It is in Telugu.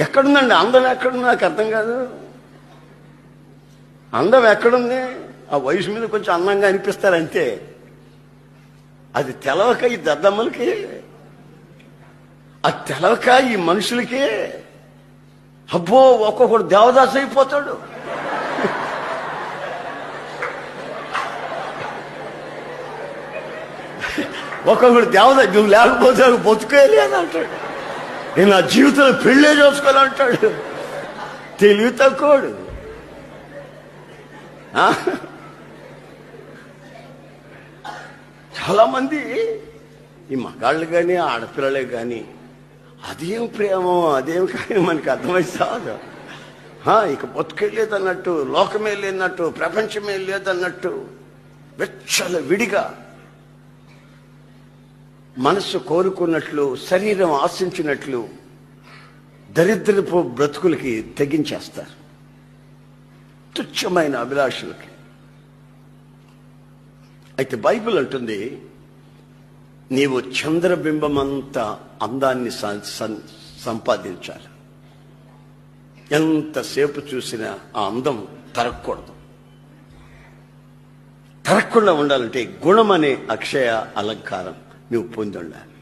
ఎక్కడుందండి అందం? ఎక్కడుంది నాకు అర్థం కాదు. అందం ఎక్కడుంది? ఆ వయసు మీద కొంచెం అందంగా అనిపిస్తారంతే. అది తెలవక ఈ దద్దమ్మలకి, అది తెలవక ఈ మనుషులకి. అబ్బో, ఒక్కొక్కడు దేవదాసు అయిపోతాడు. ఒక్కొక్కడు దేవదాసు, నువ్వు లేకపోతే బతుకేయాలి అని అంటాడు. నేను నా జీవితంలో పెళ్ళే చేసుకోవాలంటాడు. తెలివి తక్కువడు. చాలా మంది ఈ మగాళ్ళు కానీ ఆడపిల్లలే కానీ అదేం ప్రేమ అదేం కానీ మనకి అర్థమై సాదు. ఇక బతుకెళ్ళేదన్నట్టు, లోకమే లేదన్నట్టు, ప్రపంచమే లేదన్నట్టు వెచ్చల విడిగా మనసు కోరుకున్నట్లు, శరీరం ఆశించినట్లు దరిద్రపు బ్రతుకులకి తెగించేస్తారు, తుచ్చమైన అభిలాషలకి. అయితే బైబిల్ అంటుంది, నీవు చంద్రబింబమంత అందాన్ని సంపాదించాలి. ఎంతసేపు చూసినా ఆ అందం తరగకూడదు. తరగకుండా ఉండాలంటే గుణం అనే అక్షయ అలంకారం నువ్వు పొంది ఉండాలి.